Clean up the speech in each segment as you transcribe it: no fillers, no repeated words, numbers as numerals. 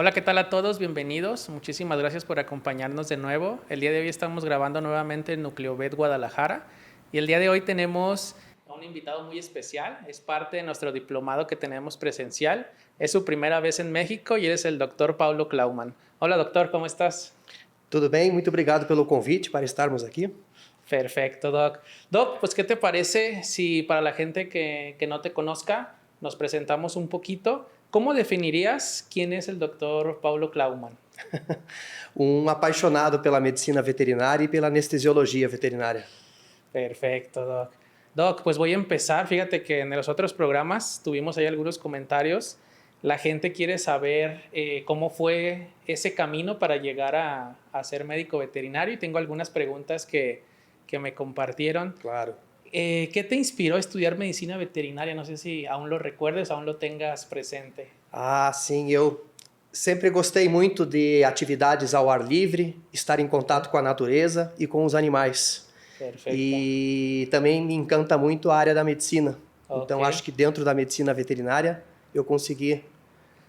Hola, ¿qué tal a todos? Bienvenidos. Muchísimas gracias por acompañarnos de nuevo. El día de hoy estamos grabando nuevamente en Nucleovet Guadalajara y el día de hoy tenemos a un invitado muy especial. Es parte de nuestro diplomado que tenemos presencial. Es su primera vez en México y es el doctor Paulo Klaumann. Hola, doctor, ¿cómo estás? Tudo bem? Muito obrigado pelo convite para estarmos aqui. Perfecto, Doc. Doc, pues, ¿qué te parece si para la gente que no te conozca nos presentamos un poquito? ¿Cómo definirías quién es el doctor Paulo Klaumann? Apaixonado pela medicina veterinária e pela anestesiologia veterinária. Perfecto, Doc. Doc, pues voy a empezar. Fíjate que en los otros programas tuvimos ahí algunos comentarios. La gente quiere saber cómo fue ese camino para llegar a ser médico veterinario y tengo algunas preguntas que me compartieron. Claro. ¿Qué te inspiró a estudiar medicina veterinaria? No sé si aún lo recuerdes, aún lo tengas presente. Sim, eu sempre gostei muito de atividades ao ar livre, estar em contato com a natureza e com os animais. Perfecto. E também me encanta muito a área da medicina. Então, Ok. acho que dentro da medicina veterinária eu consegui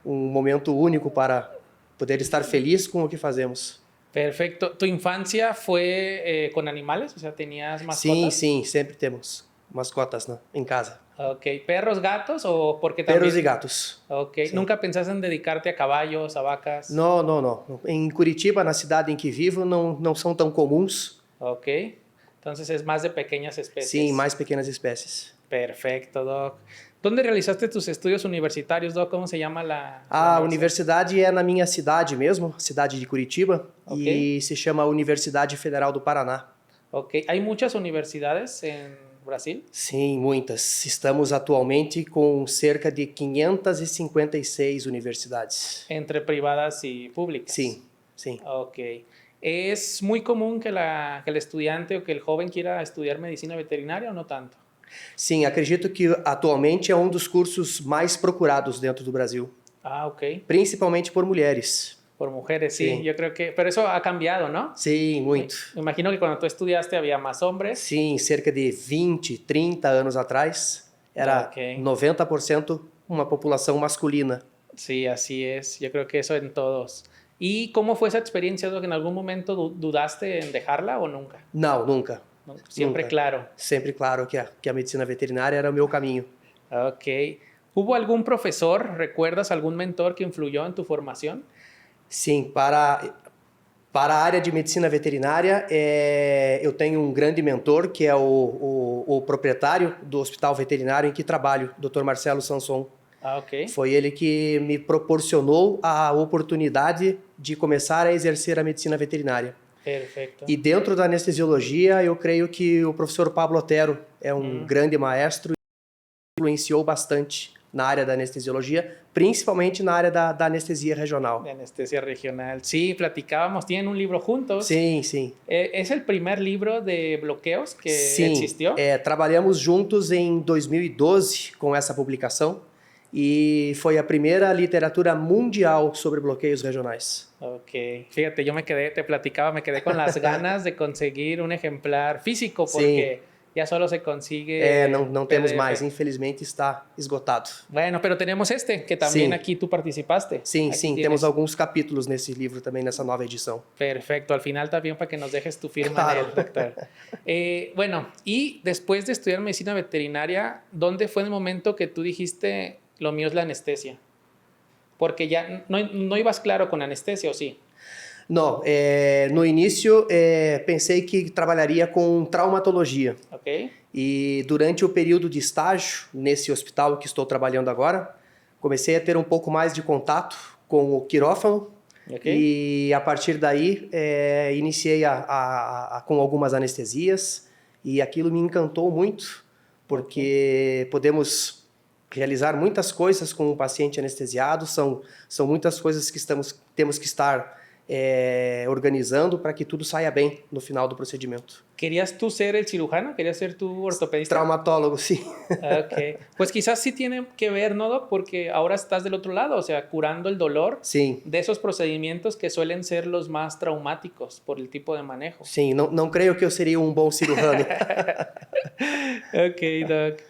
momento único para poder estar feliz com o que fazemos. Perfecto. ¿Tu infancia fue con animales? O sea, ¿tenías mascotas? Sim, sempre temos mascotas, né, em casa. Ok. ¿Perros, gatos o porque también? Perros e gatos. Ok. Sim. ¿Nunca pensaste en dedicarte a caballos, a vacas? Não. Em Curitiba, na cidade em que vivo, não são tão comuns. Ok. Entonces es más de pequeñas especies. Sim, mais pequenas espécies. Perfecto, Doc. ¿Dónde realizaste tus estudios universitarios, Doc? ¿Cómo se llama la A universidade é na minha cidade mesmo, cidade de Curitiba, Ok. e se chama Universidade Federal do Paraná. Ok. ¿Hay muchas universidades en Brasil? Sim, muitas. Estamos atualmente com cerca de 556 universidades. Entre privadas y públicas. Sim. Ok. ¿Es muy común que el estudiante o que el joven quiera estudiar medicina veterinaria o no tanto? Sim, acredito que atualmente é dos cursos mais procurados dentro do Brasil. Ah, ok. Principalmente por mulheres. Por mujeres, sí. Sí. Yo creo que... Pero eso ha cambiado, ¿no? Sim, muito. Me imagino que cuando tú estudiaste había más hombres. Sim, cerca de 20, 30 anos atrás, era Ok. 90% uma população masculina. Sí, así es. Yo creo que eso en todos. ¿Y cómo fue esa experiencia, Doc? ¿En algún momento dudaste en dejarla o nunca? Não, nunca. ¿No? Siempre Nunca. claro. Sempre claro que a medicina veterinária era o meu caminho. Ok. ¿Hubo algún profesor, recuerdas algún mentor que influyó en tu formación? Sim, para a área de medicina veterinária, eu tenho grande mentor, que é o proprietário do hospital veterinário em que trabalho, Dr. Marcelo Sanson. Ah, ok. Foi ele que me proporcionou a oportunidade de começar a exercer a medicina veterinária. Perfecto. E dentro da anestesiologia, eu creio que o professor Pablo Otero é grande maestro e influenciou bastante na área da anestesiologia, principalmente na área da anestesia regional. De anestesia regional. Sí, platicábamos, tienen un libro juntos. Sim. ¿Es el primer libro de bloqueos que existió? Trabalhamos juntos em 2012 com essa publicação e foi a primeira literatura mundial sobre bloqueios regionais. Ok. Fíjate, yo te platicaba, me quedé con las ganas de conseguir un ejemplar físico porque ya solo se consigue Não temos PDF. mais, infelizmente está esgotado. Bueno, pero tenemos que también aquí tú participaste. Sim, Aquí temos alguns capítulos nesse livro também, nessa nova edição. Perfecto, al final también para que nos dejes tu firma Claro. en él, doctor. Bueno, y después de estudiar medicina veterinaria, ¿dónde fue el momento que tú dijiste, lo mío es la anestesia? Porque ya no ibas claro con anestesia, ¿o sí? Não, no início pensei que trabalharia com traumatologia. Ok. E durante o período de estágio, nesse hospital que estou trabalhando agora, comecei a ter um pouco mais de contato com o quirófano. Ok. E a partir daí iniciei com algumas anestesias e aquilo me encantou muito, porque podemos realizar muitas coisas com um paciente anestesiado, são muitas coisas que temos que estar organizando para que tudo saia bem no final do procedimento. ¿Querías tú ser el cirujano? ¿Querías ser tu ortopedista? Traumatólogo, sim. Ok. Pues quizás sí tiene que ver, ¿no, Doc? Porque ahora estás del otro lado, o sea, curando el dolor Sim. de esos procedimientos que suelen ser los más traumáticos por el tipo de manejo. Sim, não creio que eu seria um bom cirurgião. Ok, Doc.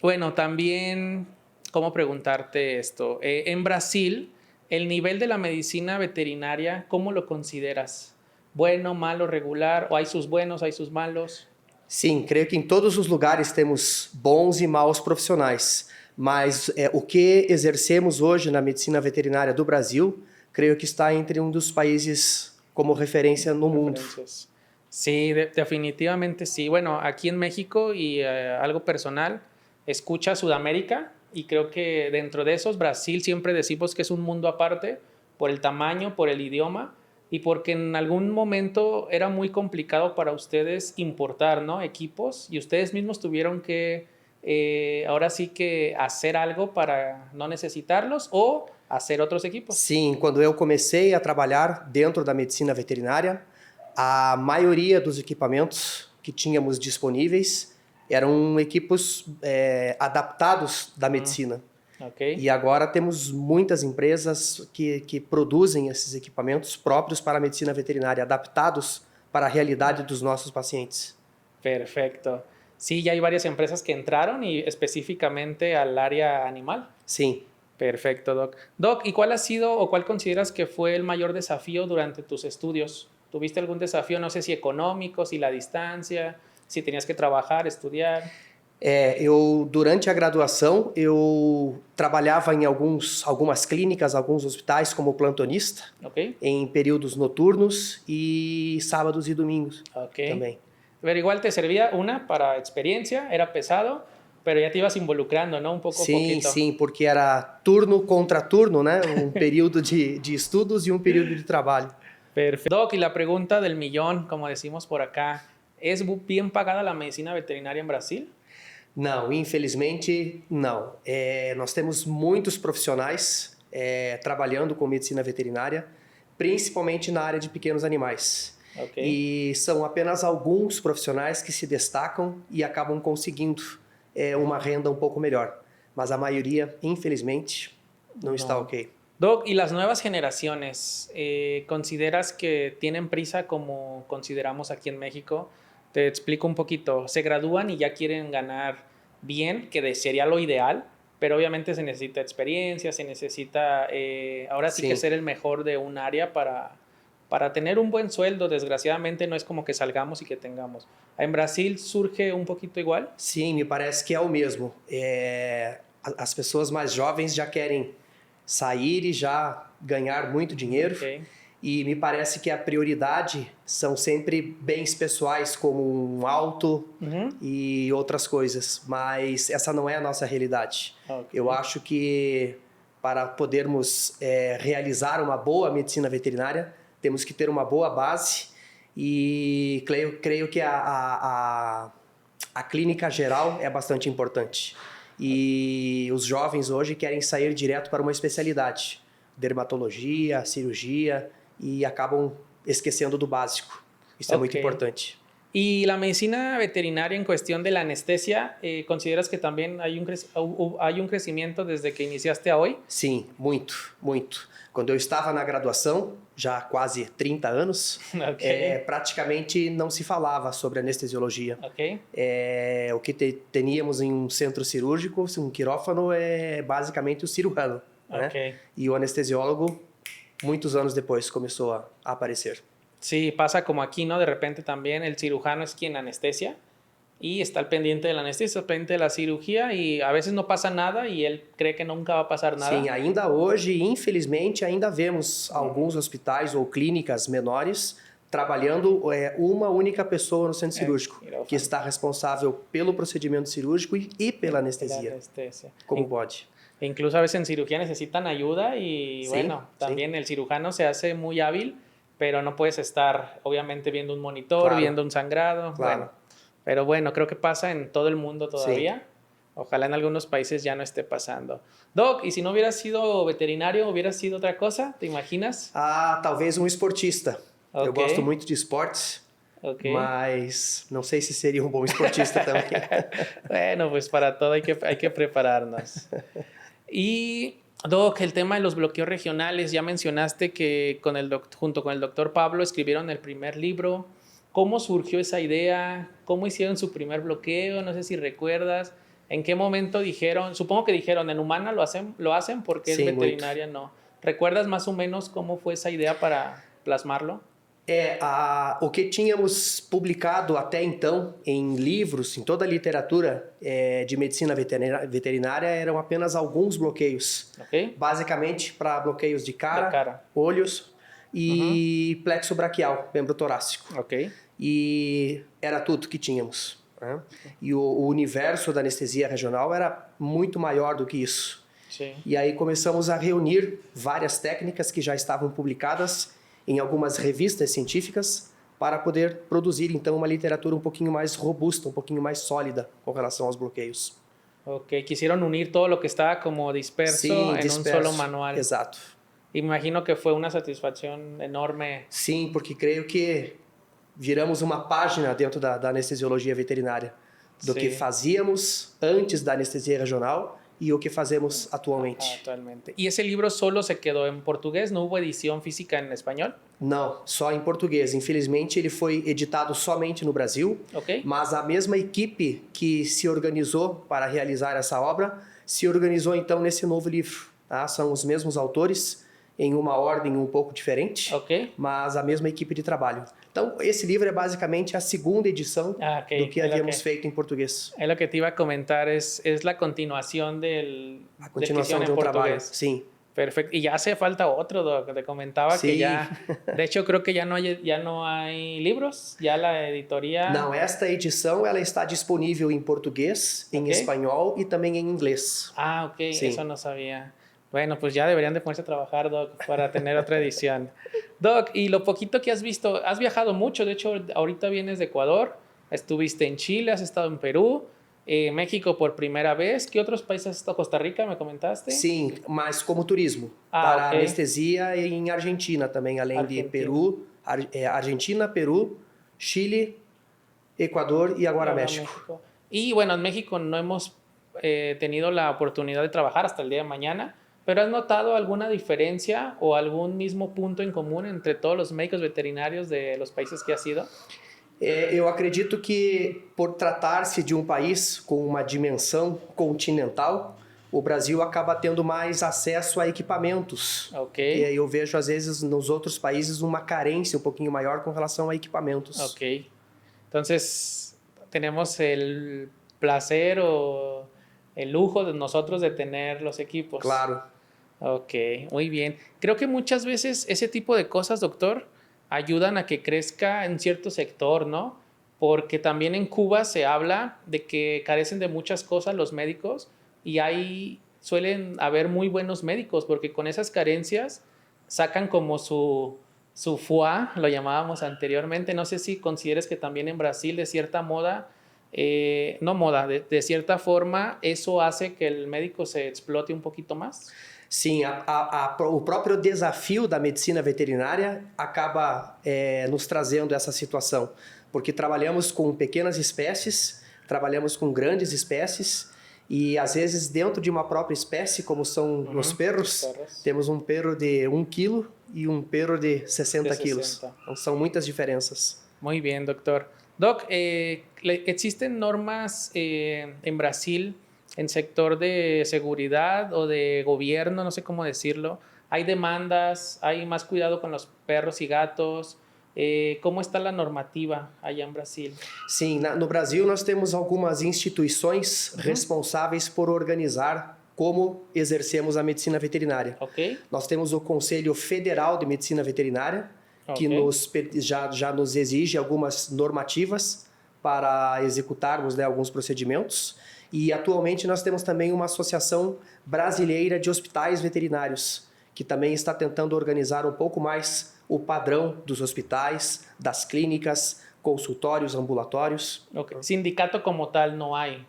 Bueno, también, ¿cómo preguntarte esto? En Brasil el nivel de la medicina veterinaria, ¿cómo lo consideras? ¿Bueno, malo, regular? ¿O hay sus buenos, hay sus malos? Sim, creio que em todos os lugares temos bons e maus profissionais, mas o que exercemos hoje na medicina veterinária do Brasil, creio que está entre um dos países como referência no mundo. Referencias. Sí, definitivamente sí. Bueno, aquí en México y algo personal, escucha Sudamérica y creo que dentro de esos Brasil siempre decimos que es un mundo aparte por el tamaño, por el idioma y porque en algún momento era muy complicado para ustedes importar, ¿no? Equipos y ustedes mismos tuvieron que ahora sí que hacer algo para no necesitarlos o hacer otros equipos. Sim, quando eu comecei a trabalhar dentro da medicina veterinária, a maioria dos equipamentos que tínhamos disponíveis eram equipos adaptados da medicina. Okay. E agora temos muitas empresas que produzem esses equipamentos próprios para a medicina veterinária, adaptados para a realidade dos nossos pacientes. Perfecto. Sí, ya hay varias empresas que entraron y específicamente al área animal. Sim. Perfecto, Doc. Doc, ¿y cuál ha sido o cuál consideras que fue el mayor desafío durante tus estudios? ¿Tuviste algún desafío, no sé si económico, si la distancia, si tenías que trabajar, estudiar? Durante a graduação, eu trabalhava em algumas clínicas, alguns hospitais como plantonista, Ok. em períodos noturnos e sábados e domingos Ok. também. Pero igual te servía una para experiencia, era pesado, pero ya te ibas involucrando, ¿no? Un poco a Sim, poquito. sim, porque era turno contra turno, né? Um período de estudos e um período de trabalho. Perfecto. Doc, y la pregunta del millón, como decimos por acá, ¿es bien pagada la medicina veterinaria en Brasil? Não, infelizmente não. Nós temos muitos profissionais trabalhando com medicina veterinária, principalmente na área de pequenos animais. Okay. E são apenas alguns profissionais que se destacam e acabam conseguindo uma renda um pouco melhor. Mas a maioria, infelizmente, não está ok. Doc, ¿y las nuevas generaciones, consideras que tienen prisa como consideramos aquí en México? Te explico un poquito. Se gradúan y ya quieren ganar bien, que sería lo ideal, pero obviamente se necesita experiencia, se necesita ahora sí que ser el mejor de un área para tener un buen sueldo. Desgraciadamente no es como que salgamos y que tengamos. ¿En Brasil surge un poquito igual? Sim, me parece que é o mesmo. As pessoas mais jovens já querem sair e já ganhar muito dinheiro. Okay. E me parece que a prioridade são sempre bens pessoais, como um auto e outras coisas. Mas essa não é a nossa realidade. Okay. Eu acho que para podermos realizar uma boa medicina veterinária, temos que ter uma boa base. E creio que a clínica geral é bastante importante. E os jovens hoje querem sair direto para uma especialidade. Dermatologia, cirurgia... y acabam esqueciendo do básico. Esto es muy importante. ¿Y la medicina veterinaria en cuestión de la anestesia, consideras que también hay un crecimiento desde que iniciaste a hoy? Sim, muito, muito. Quando eu estava na graduação, já há quase 30 anos, praticamente não se falava sobre anestesiologia. O que teníamos em um centro cirúrgico, um quirófano, é basicamente o cirurgião. Né? E o anestesiólogo, muitos anos depois, começou a aparecer. Sí, pasa como aquí, ¿no? De repente también el cirujano es quien anestesia y está al pendiente de la anestesia, al pendiente de la cirugía y a veces no pasa nada y él cree que nunca va a pasar nada. Sim, ainda hoje, infelizmente, ainda vemos alguns hospitais ou clínicas menores trabalhando uma única pessoa no centro cirúrgico, que está responsável pelo procedimento cirúrgico e pela anestesia. Como pode? Incluso a veces en cirugía necesitan ayuda y sí, bueno, también el cirujano se hace muy hábil, pero no puedes estar obviamente viendo un monitor, viendo un sangrado. Bueno, pero bueno, creo que pasa en todo el mundo todavía. Sí. Ojalá en algunos países ya no esté pasando. Doc, ¿y si no hubieras sido veterinario, hubieras sido otra cosa? ¿Te imaginas? Talvez um esportista. Eu gosto muito de esportes. Mas não sei se seria um bom esportista também. Bueno, pues para todo hay que prepararnos. Y, Doc, el tema de los bloqueos regionales, ya mencionaste que junto con el doctor Pablo escribieron el primer libro. ¿Cómo surgió esa idea? ¿Cómo hicieron su primer bloqueo? No sé si recuerdas. ¿En qué momento dijeron? Supongo que dijeron, en humana lo hacen porque es veterinaria, no. ¿Recuerdas más o menos cómo fue esa idea para plasmarlo? O que tínhamos publicado até então em livros, em toda a literatura de medicina veterinária, eram apenas alguns bloqueios. Ok. Basicamente para bloqueios de De cara. olhos e plexo braquial, membro torácico. Ok. E era tudo que tínhamos, né? E o universo da anestesia regional era muito maior do que isso. Sí. E aí começamos a reunir várias técnicas que já estavam publicadas em algumas revistas científicas para poder produzir então uma literatura um pouquinho mais robusta, um pouquinho mais sólida com relação aos bloqueios. Ok, quisieron unir todo lo que estaba como disperso en un solo manual. Exato. Y me imagino que fue una satisfacción enorme. Sim, porque creio que viramos uma página dentro da anestesiologia veterinária, do Sim. que fazíamos antes da anestesia regional e o que fazemos atualmente. Actualmente. ¿Y ese libro solo se quedó en portugués? ¿No hubo edición física en español? Não, só em português. Infelizmente, ele foi editado somente no Brasil, Ok. mas a mesma equipe que se organizou para realizar essa obra se organizou então nesse novo livro. Tá? São os mesmos autores, em uma ordem um pouco diferente, Ok. mas a mesma equipe de trabalho. Então, esse livro é basicamente a segunda edição Ok. do que havíamos feito em português. Es lo que te iba a comentar, es la continuación del A del que continuação hicieron de en um trabalho. portugués. Sim. Perfecto. Y ya hace falta otro, Doc. Te comentaba que Sí. ya, de hecho creo que ya no hay libros, ya la editoría. Não, esta edição ela está disponível em português, em Ok. espanhol e também em inglês. Ah, ok, Sí. eso no sabía. Bueno, pues ya deberían de ponerse a trabajar, Doc, para tener otra edición. Doc, y lo poquito que has visto, has viajado mucho, de hecho ahorita vienes de Ecuador, estuviste en Chile, has estado en Perú, México por primera vez. ¿Qué otros países has estado? ¿Costa Rica, me comentaste? Sim, mas como turismo. Ah, para ok. anestesia e em Argentina também, além Argentina. de Peru, Argentina, Peru, Chile, Equador e agora Ahora México. Y bueno, en México no hemos tenido la oportunidad de trabajar hasta el día de mañana, pero ¿has notado alguna diferencia o algún mismo punto en común entre todos los médicos veterinarios de los países que has ido? Eu acredito que, por tratar-se de um país com uma dimensão continental, o Brasil acaba tendo mais acesso a equipamentos. Ok, E eu vejo, às vezes, nos outros países, uma carência um pouquinho maior com relação a equipamentos. ok. Entonces, tenemos el placer o el lujo de nosotros de tener los equipos. Claro. Ok, muy bien. Creo que muchas veces ese tipo de cosas, doctor, ayudan a que crezca en cierto sector, ¿no? Porque también en Cuba se habla de que carecen de muchas cosas los médicos y ahí suelen haber muy buenos médicos porque con esas carencias sacan como su foie, lo llamábamos anteriormente. No sé si consideres que también en Brasil de cierta moda, de cierta forma, eso hace que el médico se explote un poquito más. Sim, o próprio desafio da medicina veterinária acaba nos trazendo essa situação, porque trabalhamos com pequenas espécies, trabalhamos com grandes espécies e às vezes dentro de uma própria espécie, como são os perros, temos um perro de 1 quilo e um perro de 60 quilos. Então são muitas diferenças. Muy bien, doctor. Doc, ¿existen normas en Brasil en sector de seguridad o de gobierno, no sé cómo decirlo? ¿Hay demandas? ¿Hay más cuidado con los perros y gatos? ¿Cómo está la normativa allá en Brasil? Sim, no Brasil nós temos algumas instituições responsáveis por organizar como exercemos a medicina veterinária. Ok. Nós temos o Conselho Federal de Medicina Veterinária, que já nos exige algumas normativas para executarmos, né, alguns procedimentos. E atualmente nós temos também uma Associação Brasileira de Hospitais Veterinários, que também está tentando organizar um pouco mais o padrão dos hospitais, das clínicas, consultórios, ambulatórios. Okay. Sindicato como tal no hay.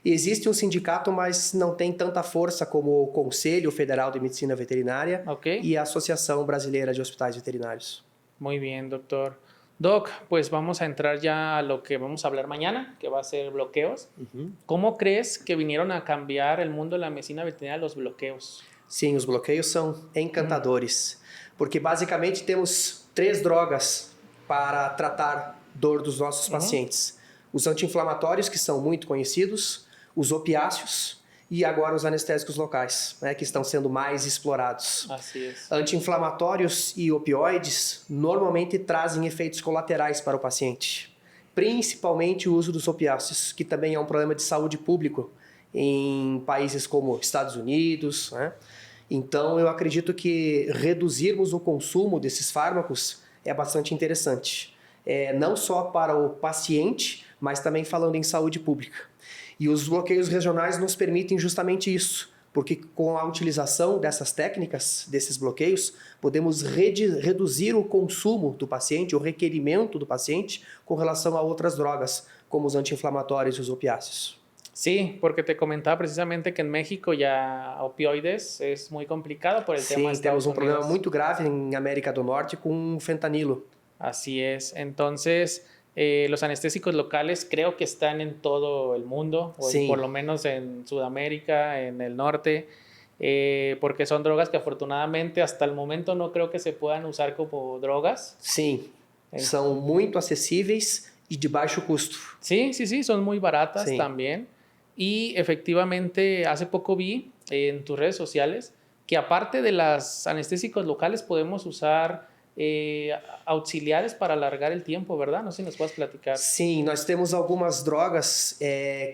Existe um sindicato, mas não tem tanta força como o Conselho Federal de Medicina Veterinária e a Associação Brasileira de Hospitais Veterinários. Muy bien, doctor. Doc, pues vamos a entrar ya a lo que vamos a hablar mañana, que va a ser bloqueos. ¿Cómo crees que vinieron a cambiar el mundo de la medicina veterinária los bloqueos? Sim, os bloqueios são encantadores, porque basicamente temos 3 drogas para tratar dor dos nossos pacientes. Os anti-inflamatórios, que são muito conhecidos, os opiáceos e agora os anestésicos locais, né, que estão sendo mais explorados. Así es. Anti-inflamatórios e opioides normalmente trazem efeitos colaterais para o paciente, principalmente o uso dos opiáceos, que também é um problema de saúde pública em países como Estados Unidos, né? Então eu acredito que reduzirmos o consumo desses fármacos é bastante interessante, não só para o paciente, mas também falando em saúde pública. E os bloqueios regionais nos permitem justamente isso, porque com a utilização dessas técnicas, desses bloqueios, podemos reduzir o consumo do paciente, o requerimento do paciente com relação a outras drogas, como os anti-inflamatórios e os opiáceos. Sí, porque te comentaba precisamente que en México ya opioides es muy complicado por el tema de Sim, temos Estados um problema Unidos. muito grave em América do Norte com fentanilo. Así es. Entonces, los anestésicos locales creo que están en todo el mundo, o Sí. por lo menos en Sudamérica, en el norte, porque son drogas que afortunadamente hasta el momento no creo que se puedan usar como drogas. Sim, são muito acessíveis e de baixo custo. Sí, sí, sí, son muy baratas Sí. también. Y efectivamente, hace poco vi en tus redes sociales que aparte de los anestésicos locales podemos usar auxiliares para alargar el tiempo, ¿verdad? No sé si nos puedes platicar. Sim, nós temos algumas drogas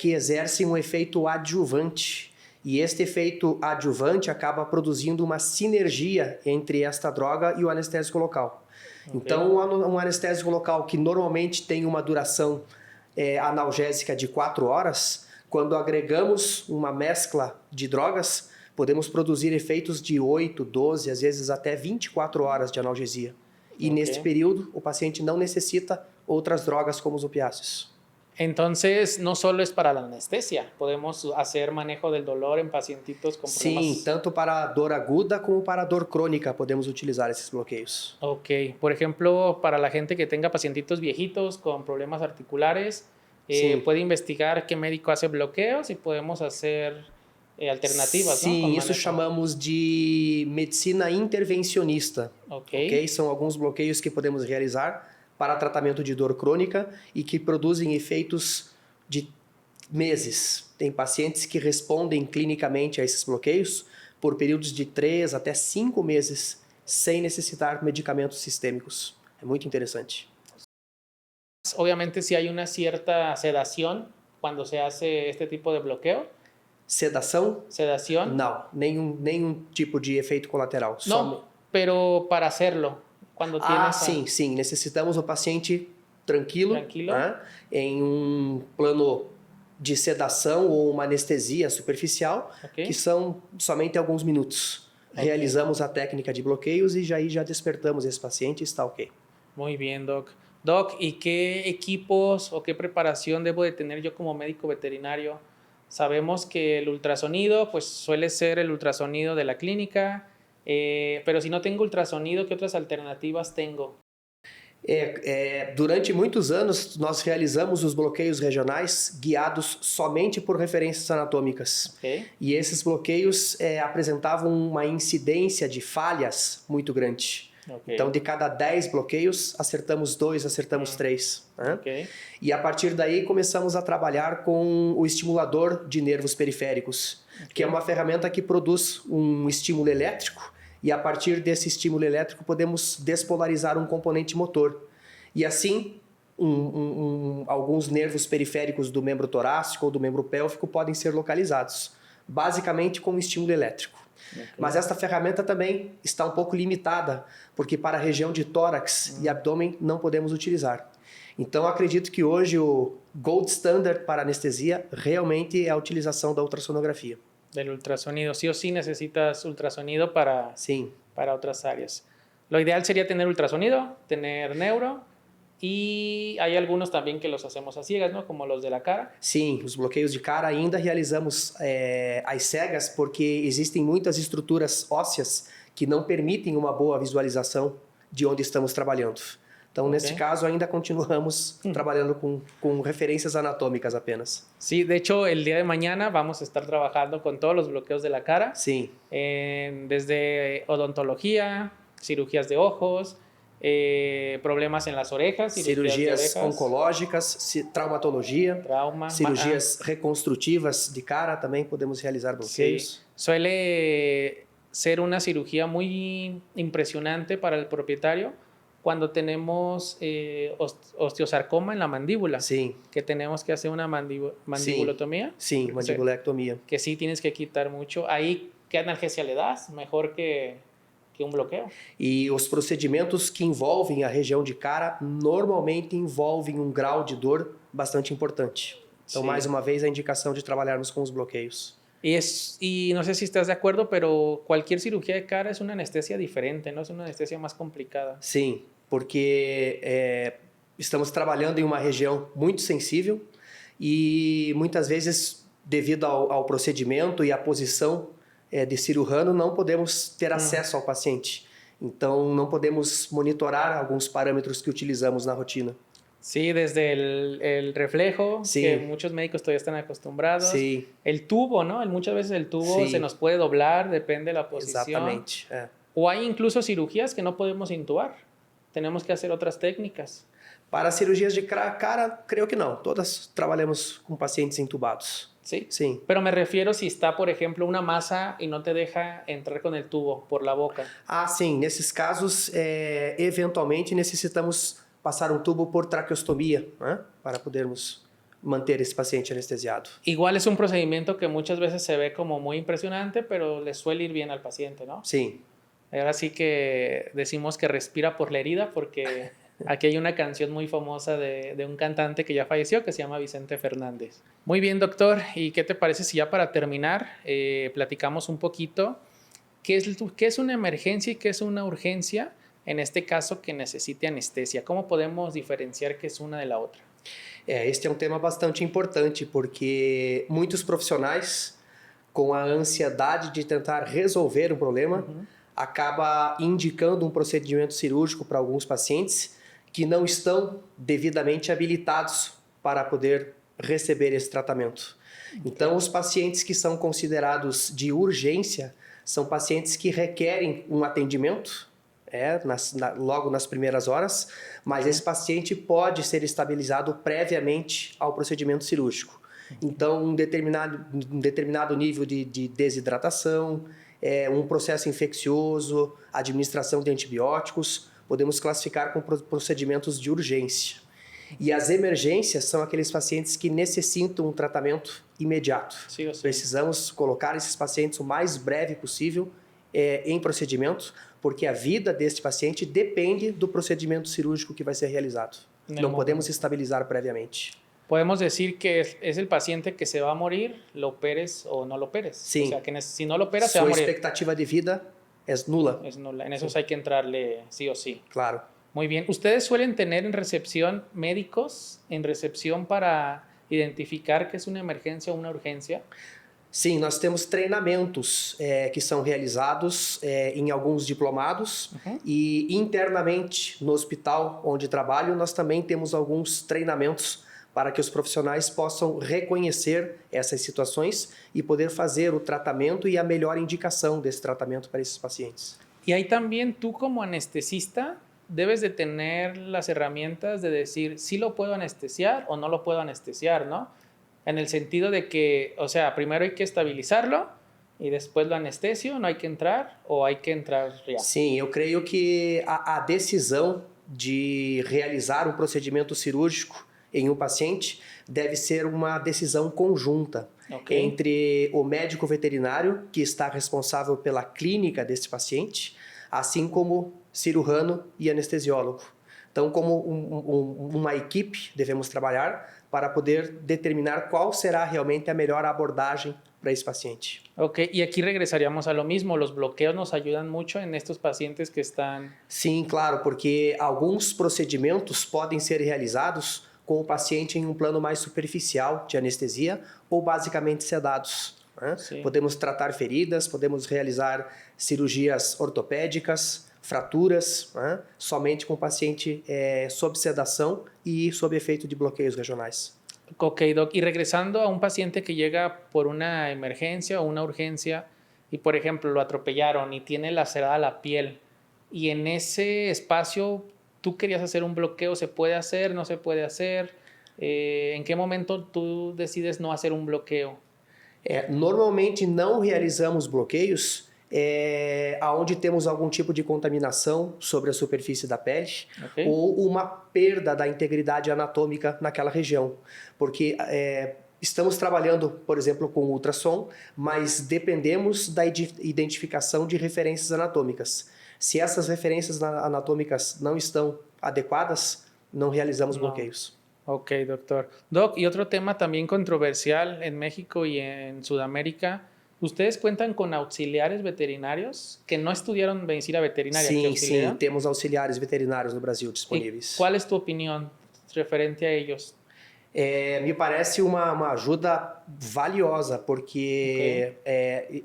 que exercem um efeito adjuvante. E este efeito adjuvante acaba produzindo uma sinergia entre esta droga e o anestésico local. Ok. Então, um anestésico local que normalmente tem uma duração analgésica de 4 horas, quando agregamos uma mescla de drogas, podemos produzir efeitos de 8, 12, às vezes até 24 horas de analgesia. E Ok. neste período, o paciente não necessita outras drogas como os opiáceos. Entonces, no solo es para la anestesia, podemos hacer manejo del dolor en pacientitos con problemas. Sim, tanto para dor aguda como para dor crônica podemos utilizar esses bloqueios. Ok, por ejemplo, para la gente que tenga pacientitos viejitos con problemas articulares, Sí. puede investigar qué médico hace bloqueos y podemos hacer alternativas, ¿no? Sim, Con isso manejo. chamamos de medicina intervencionista. Ok, Ok? São alguns bloqueios que podemos realizar para tratamento de dor crônica e que produzem efeitos de meses. Tem pacientes que respondem clinicamente a esses bloqueios por períodos de 3 até 5 meses sem necessitar medicamentos sistêmicos. É muito interessante. obviamente si hay una cierta sedación cuando se hace este tipo de bloqueo. Sedação? Sedación. Não, nenhum tipo de efeito colateral. No, pero para hacerlo, cuando tienes... Sim. Necessitamos o paciente tranquilo. Tranquilo. Né? Em um plano de sedação ou uma anestesia superficial, Ok. que são somente alguns minutos. Ok. Realizamos a técnica de bloqueios e já despertamos esse paciente e está ok. Muy bien, Doc. Doc, ¿y qué equipos o qué preparación debo de tener yo como médico veterinario? Sabemos que el ultrasonido, pues suele ser el ultrasonido de la clínica, pero si no tengo ultrasonido, ¿qué otras alternativas tengo? Durante muitos anos, nós realizamos os bloqueios regionais guiados somente por referências anatômicas. Ok. E esses bloqueios apresentavam uma incidência de falhas muito grande. Okay. Então, de cada 10 bloqueios, acertamos 2, acertamos 3. Né? Ok. E a partir daí, começamos a trabalhar com o estimulador de nervos periféricos, que é uma ferramenta que produz um estímulo elétrico, e a partir desse estímulo elétrico podemos despolarizar um componente motor. E assim, alguns nervos periféricos do membro torácico ou do membro pélvico podem ser localizados, basicamente com estímulo elétrico. Okay. Mas esta ferramenta também está um pouco limitada, porque para a região de tórax e abdômen não podemos utilizar. Então, acredito que hoje o gold standard para anestesia realmente é a utilização da ultrassonografia. Del ultrasonido. Sí o sí necesitas ultrasonido para otras áreas. Lo ideal sería tener ultrasonido, tener neuro, y hay algunos también que los hacemos a ciegas, ¿no? Como los de la cara. Sim, os bloqueios de cara ainda realizamos às cegas, porque existem muitas estruturas ósseas que não permitem uma boa visualização de onde estamos trabalhando. Então, okay. Neste caso, ainda continuamos trabajando con referencias anatómicas apenas. Sí, de hecho, el día de mañana vamos a estar trabajando con todos los bloqueos de la cara. Sí. Desde odontología, cirugías de ojos, problemas en las orejas, cirugías de cirurgias orejas, oncológicas, traumatologia, trauma, cirurgias reconstrutivas de cara também podemos realizar sí. bloqueios. Suele ser una cirugía muy impresionante para el propietario cuando tenemos osteosarcoma en la mandíbula, Sim, que tenemos que hacer una mandibulotomía. sim, mandibulectomia. Que sí tienes que quitar mucho. Ahí, ¿qué analgesia le das? Mejor que un bloqueo. E os procedimentos que envolvem a região de cara normalmente envolvem um grau de dor bastante importante. Então, Sim. mais uma vez, a indicação de trabalharmos com os bloqueios. Y no sé si estás de acuerdo, pero cualquier cirugía de cara es una anestesia diferente, ¿no? Es una anestesia más complicada. Sim, porque estamos trabalhando em uma região muito sensível e muitas vezes, devido ao procedimento e à posição de cirurgião, não podemos ter acesso ao paciente. Então, não podemos monitorar alguns parâmetros que utilizamos na rotina. Sí, desde el reflejo, Sí. que muchos médicos todavía están acostumbrados. Sí. El tubo, ¿no? Muchas veces el tubo Sí. se nos puede doblar, depende de la posición. Exatamente. É. O hay incluso cirugías que no podemos intubar. Tenemos que hacer otras técnicas. Para cirurgias de cara, creio que não. Todas trabalhamos com pacientes entubados. Sí. Sim. Pero me refiero si está, por ejemplo, una masa y no te deja entrar con el tubo por la boca. Ah, sim. Nesses casos, eventualmente necessitamos passar um tubo por traqueostomia, né? Para podermos manter esse paciente anestesiado. Igual es un procedimiento que muchas veces se ve como muy impresionante, pero le suele ir bien al paciente, ¿no? Sim. Ahora sí que decimos que respira por la herida porque aquí hay una canción muy famosa de un cantante que ya falleció que se llama Vicente Fernández. Muy bien, doctor. ¿Y qué te parece si ya para terminar platicamos un poquito qué es una emergencia y qué es una urgencia en este caso que necesite anestesia? ¿Cómo podemos diferenciar qué es una de la otra? Este é um tema bastante importante porque muitos profissionais, com a ansiedade de tentar resolver o problema, acaba indicando um procedimento cirúrgico para alguns pacientes que não estão devidamente habilitados para poder receber esse tratamento. Então, os pacientes que são considerados de urgência são pacientes que requerem um atendimento logo nas primeiras horas, mas esse paciente pode ser estabilizado previamente ao procedimento cirúrgico. Então, um determinado nível de desidratação, um processo infeccioso, administração de antibióticos, podemos classificar com procedimentos de urgência. E as emergências são aqueles pacientes que necessitam um tratamento imediato. Sim, sim. Precisamos colocar esses pacientes o mais breve possível em procedimento, porque a vida deste paciente depende do procedimento cirúrgico que vai ser realizado. Não podemos estabilizar previamente. Podemos decir que es el paciente que se va a morir, lo operes o no lo operes. Sí. O sea, que si no lo operas, se va a Sua morir. expectativa de vida é nula. Es nula. En esos hay que entrarle sí o sí. Claro. Muy bien. ¿Ustedes suelen tener en recepción médicos en recepción para identificar que es una emergencia o una urgencia? Sim, nós temos treinamentos que são realizados em alguns diplomados e internamente no hospital onde trabalho nós também temos alguns treinamentos para que os profissionais possam reconhecer essas situações e poder fazer o tratamento e a melhor indicação desse tratamento para esses pacientes. Y ahí también tú como anestesista debes de tener las herramientas de decir si lo puedo anestesiar o no lo puedo anestesiar, ¿no? En el sentido de que, o sea, primero hay que estabilizarlo y después lo anestesio, no hay que entrar o hay que entrar ya. Sim, eu creio que a decisão de realizar um procedimento cirúrgico em um paciente deve ser uma decisão conjunta entre o médico veterinário, que está responsável pela clínica desse paciente, assim como cirurgião e anestesiólogo. Então, como uma equipe, devemos trabalhar para poder determinar qual será realmente a melhor abordagem para esse paciente. Ok, y aquí regresaríamos a lo mismo. Los bloqueos nos ayudan mucho en estos pacientes que están... Sim, claro, porque alguns procedimentos podem ser realizados com o paciente em um plano mais superficial de anestesia ou basicamente sedados. Né? Podemos tratar feridas, podemos realizar cirurgias ortopédicas, fraturas, né? Somente com o paciente sob sedação e sob efeito de bloqueios regionais. Ok, Doc. Y regresando a un paciente que llega por una emergencia o una urgencia y, por ejemplo, lo atropellaron y tiene lacerada la piel, y en ese espacio tú querías hacer un bloqueo, ¿se puede hacer, no se puede hacer? ¿En qué momento tú decides no hacer un bloqueo? Normalmente não realizamos bloqueios aonde temos algum tipo de contaminação sobre a superfície da pele Ok. ou uma perda da integridade anatômica naquela região. Porque estamos trabalhando, por exemplo, com ultrassom, mas dependemos da identificação de referências anatômicas. Se essas referências anatômicas não estão adequadas, não realizamos No. bloqueios. Ok, doctor. Doc, y otro tema también controversial en México y en Sudamérica. ¿Ustedes cuentan con auxiliares veterinarios que no estudiaron medicina veterinaria, que Sim, sim, auxiliaram? temos auxiliares veterinários no Brasil ¿Y disponíveis. cuál es tu opinión referente a ellos? Me parece uma ajuda valiosa, porque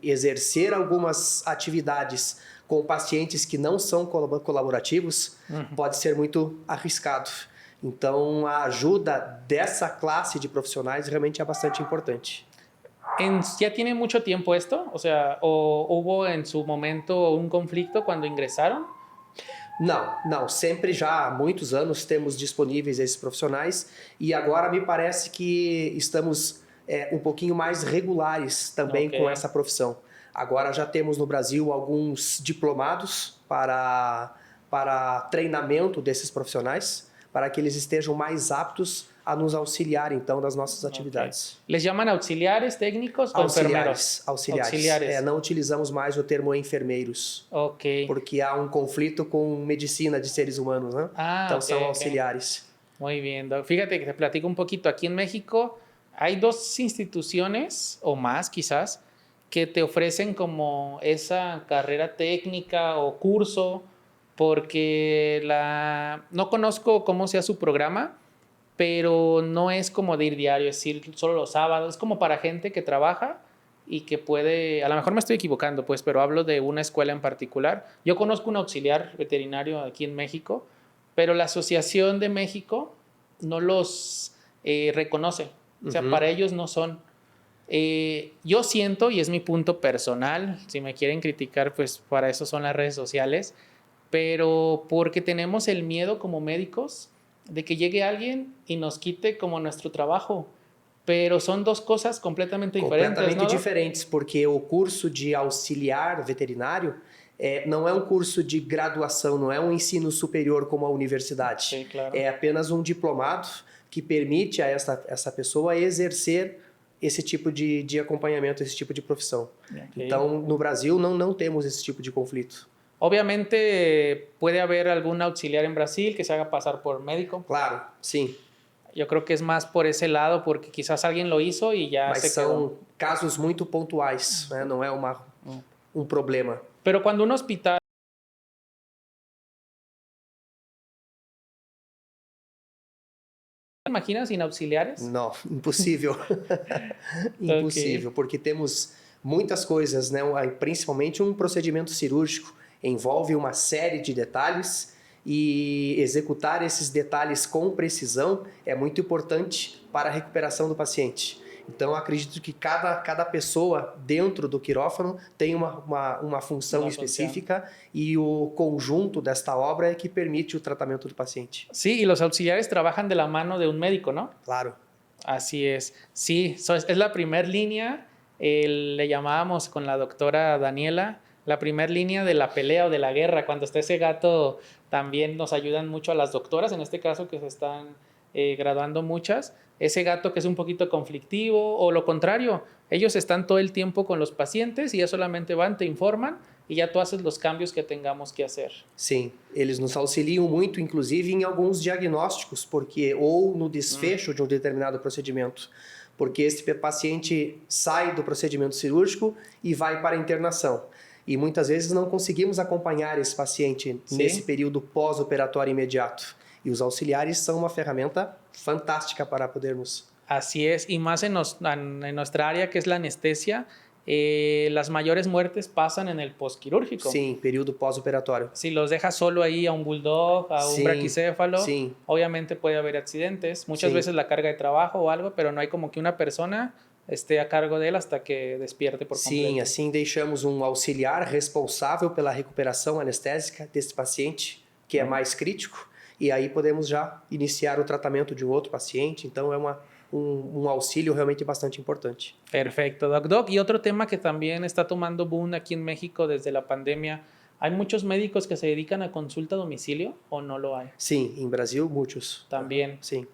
exercer algumas atividades com pacientes que não são colaborativos pode ser muito arriscado. Então, a ajuda dessa classe de profissionais realmente é bastante importante. ¿Ya tiene mucho tiempo esto? O sea, ¿o hubo en su momento un conflicto cuando ingresaron? Não. Sempre já há muitos anos temos disponíveis esses profissionais e agora me parece que estamos um pouquinho mais regulares também Ok. com essa profissão. Agora já temos no Brasil alguns diplomados para treinamento desses profissionais, para que eles estejam mais aptos a nos auxiliar, então, das nossas atividades. ¿Les llaman auxiliares técnicos o enfermeros? Auxiliares. Não utilizamos mais o termo enfermeiros, Ok. porque há um conflito com medicina de seres humanos, né? Então ok, são ok. auxiliares. Muy bien, Doc. Fíjate que te platico un poquito. Aquí en México hay dos instituciones o más quizás que te ofrecen como esa carrera técnica o curso porque no conozco cómo sea su programa, pero no es como de ir diario, es decir, solo los sábados. Es como para gente que trabaja y que puede, a lo mejor me estoy equivocando, pues, pero hablo de una escuela en particular. Yo conozco un auxiliar veterinario aquí en México, pero la Asociación de México no los reconoce. O sea, para ellos no son. Yo siento, y es mi punto personal, si me quieren criticar, pues para eso son las redes sociales, pero porque tenemos el miedo como médicos de que llegue alguien y nos quite como nuestro trabajo. Pero son dos cosas completamente diferentes, Completamente ¿no? diferentes, porque o curso de auxiliar veterinário não é um curso de graduação, não é um ensino superior como a universidade. Sim, claro. É apenas um diplomado que permite a essa pessoa exercer esse tipo de acompanhamento, esse tipo de profissão. Okay. Então, no Brasil, não temos esse tipo de conflito. Obviamente puede haber algún auxiliar en Brasil que se haga pasar por médico. Claro, sim. Yo creo que es más por ese lado, porque quizás alguien lo hizo y ya Mas se são quedó. casos muito pontuais, né? Não é um problema. Pero cuando un hospital... ¿Te imaginas sin auxiliares? Não, impossível. Impossível, porque temos muitas coisas, né? Principalmente um procedimento cirúrgico envolve uma série de detalhes e executar esses detalhes com precisão é muito importante para a recuperação do paciente. Então, acredito que cada pessoa dentro do quirófano tem uma função específica y o conjunto desta obra é que permite o tratamento do paciente. Sí, y los auxiliares trabajan de la mano de un médico, ¿no? Claro. Así es. Sí, es la primera línea, le llamábamos con la doctora Daniela, la primera línea de la pelea o de la guerra. Cuando está ese gato, también nos ayudan mucho a las doctoras, en este caso que se están graduando muchas. Ese gato que es un poquito conflictivo o lo contrario, ellos están todo el tiempo con los pacientes y ya solamente van, te informan e já tu haces los cambios que tengamos que hacer. Sim, eles nos auxiliam muito, inclusive em alguns diagnósticos, porque ou no desfecho de um determinado procedimento, porque esse paciente sai do procedimento cirúrgico e vai para a internação. E muitas vezes não conseguimos acompanhar esse paciente nesse período pós-operatório imediato. Y los auxiliares son una herramienta fantástica para podermos. Así es, y más en nuestra área que es la anestesia, las mayores muertes pasan en el postquirúrgico. Sí, periodo pós-operatório. Si los dejas solo ahí a un bulldog, a un braquicéfalo, obviamente puede haber accidentes. Muchas veces la carga de trabajo o algo, pero no hay como que una persona esté a cargo de él hasta que despierte por Sim, completo. assim deixamos um auxiliar responsável pela recuperação anestésica desse paciente, que é mais crítico, e aí podemos já iniciar o tratamento de um outro paciente. Então é um auxílio realmente bastante importante. Perfecto, Doc. Doc, y otro tema que también está tomando boom aquí en México desde la pandemia, ¿hay muchos médicos que se dedican a consulta a domicilio o no lo hay? Sim, em Brasil, muitos. También. Sim.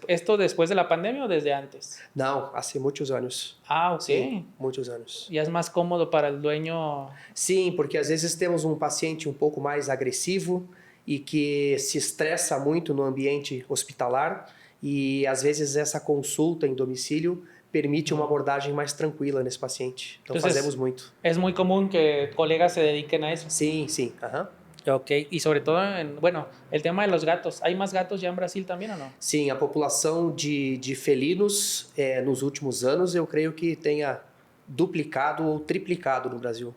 ¿Esto después de la pandemia o desde antes? Não, há muitos anos. Ah, ok. Sim, muitos anos. Ya es más cómodo para el dueño. Sim, porque às vezes temos um paciente um pouco mais agressivo e que se estressa muito no ambiente hospitalar, e às vezes essa consulta em domicílio permite uma abordagem mais tranquila nesse paciente. Então Entonces, fazemos muito. es muy común que colegas se dediquen a eso. Sim, sim. Aham. Ok, y sobre todo, bueno, el tema de los gatos. ¿Hay más gatos ya en Brasil también o no? Sim, a população de felinos nos últimos anos eu creio que tenha duplicado ou triplicado no Brasil.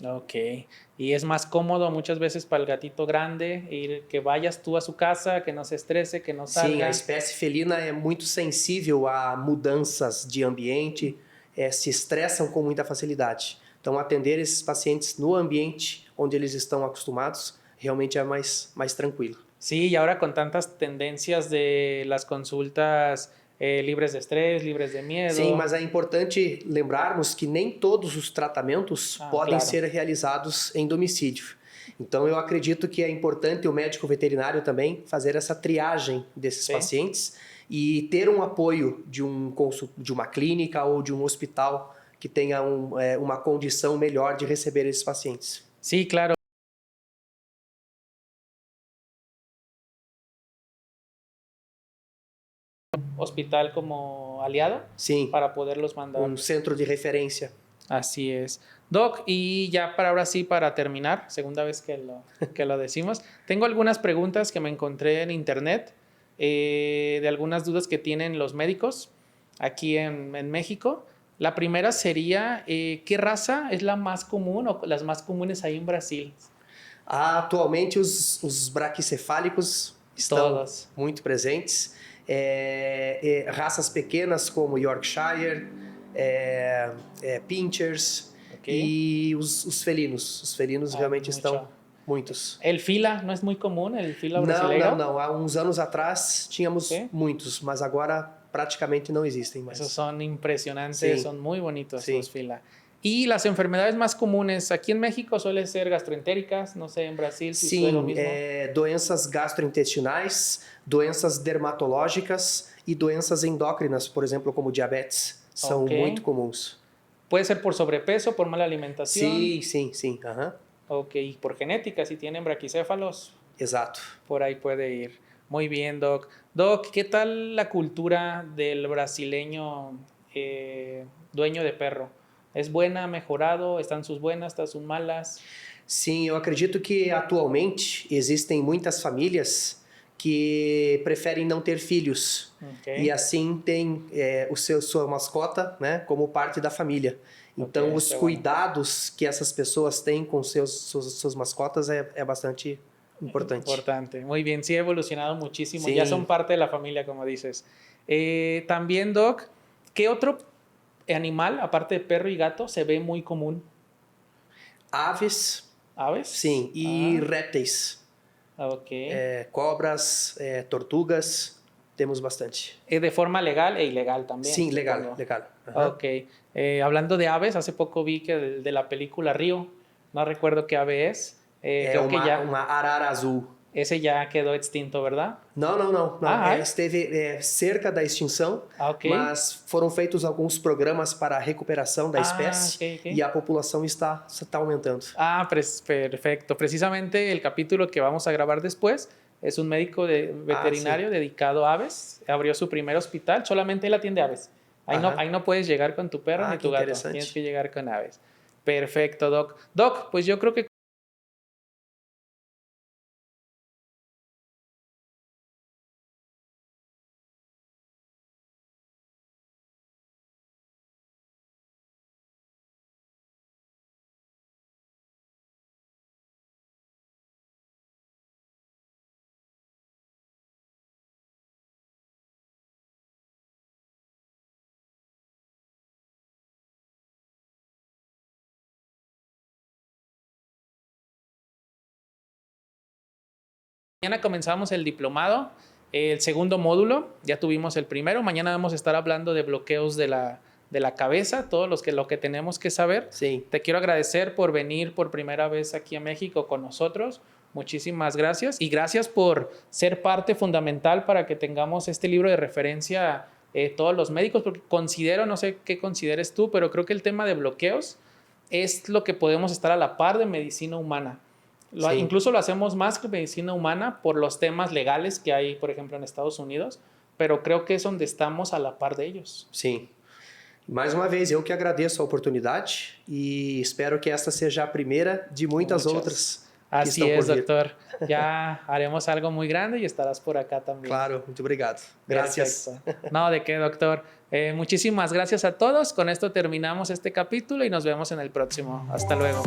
Ok, y es más cómodo muchas veces para el gatito grande ir que vayas tú a su casa, que no se estrese, que no Sim, salga. a espécie felina é muito sensível a mudanças de ambiente, se estressam com muita facilidade. Então, atender esses pacientes no ambiente onde eles estão acostumados realmente é mais tranquilo. Sí, y ahora con tantas tendencias de las consultas libres de estrés, libres de miedo. Sim, mas é importante lembrarmos que nem todos os tratamentos podem claro. ser realizados em domicílio. Então, eu acredito que é importante o médico veterinário também fazer essa triagem desses pacientes e ter um apoio de uma clínica ou de um hospital que tenha uma condição melhor de receber esses pacientes. Sí, claro. Hospital como aliado. Sim, para poderlos mandar. um centro de referência. Así es. Doc, y ya para ahora sí, para terminar, segunda vez que lo decimos, tengo algunas preguntas que me encontré en internet de algunas dudas que tienen los médicos aquí en México. La primera sería, ¿qué raza es la más común o las más comunes ahí en Brasil? Atualmente, os braquicefálicos estão Todos. muito presentes. Raças pequenas como Yorkshire, Pinschers e os felinos. Os felinos realmente estão muitos. El fila não é muito comum, el fila brasileiro? Não. Há uns anos atrás tínhamos muitos, mas agora praticamente não existem mais. Esos son impresionantes, Sí. son muy bonitos Sí. los fila. Y las enfermedades más comunes, aquí en México suelen ser gastroentéricas, no sé, en Brasil si fue lo Sim, mismo. doenças gastrointestinais, doenças dermatológicas e doenças endócrinas, por exemplo, como diabetes, são muito comuns. Puede ser por sobrepeso, por mala alimentación. Sim. Aham. Ok, y por genética, si tienen braquicéfalos, Exato. por ahí puede ir. Muy bien, Doc. Doc, ¿qué tal la cultura del brasileño dueño de perro? ¿Es buena, mejorado? ¿Están sus buenas, están sus malas? Sim, eu acredito que atualmente existem muitas famílias que preferem não ter filhos. Okay. E assim tem sua mascota, né, como parte da família. Então, os cuidados que essas pessoas têm com suas mascotas é bastante importante. Importante. Muy bien, sí ha evolucionado muchísimo. Sí. Ya son parte de la familia, como dices. También, Doc, ¿qué otro animal, aparte de perro y gato, se ve muy común? Aves. ¿Aves? Sim, e répteis. Ok. Cobras, tortugas, temos bastante. De forma legal e ilegal también. Sim, legal. Ajá. Ok. Hablando de aves, hace poco vi que de la película Río, no recuerdo qué ave es. Creo que ya uma arara azul. ese ya quedó extinto, ¿verdad? Não. Esteve cerca da extinção, mas foram feitos alguns programas para a recuperação da espécie e a população está aumentando. Perfecto. Precisamente el capítulo que vamos a grabar después es un médico veterinario dedicado a aves. Abrió su primer hospital, solamente él atiende aves. Ahí no puedes llegar con tu perro ni tu gato, tienes que llegar con aves. Perfecto, Doc. Doc, pues yo creo que Mañana comenzamos el diplomado, el segundo módulo, ya tuvimos el primero. Mañana vamos a estar hablando de bloqueos de la cabeza, todo lo que tenemos que saber. Sí. Te quiero agradecer por venir por primera vez aquí a México con nosotros. Muchísimas gracias y gracias por ser parte fundamental para que tengamos este libro de referencia todos los médicos, porque considero, no sé qué consideres tú, pero creo que el tema de bloqueos es lo que podemos estar a la par de medicina humana. Sí. Incluso lo hacemos más que medicina humana por los temas legales que hay, por ejemplo, en Estados Unidos, pero creo que es donde estamos a la par de ellos. Sim. Mais uma vez, eu que agradeço a oportunidade e espero que esta seja a primeira de muitas outras. Así es, doctor. Ya haremos algo muy grande y estarás por acá también. Claro, muito obrigado. Gracias. Perfecto. No, de qué, doctor. Muchísimas gracias a todos. Con esto terminamos este capítulo y nos vemos en el próximo. Hasta luego.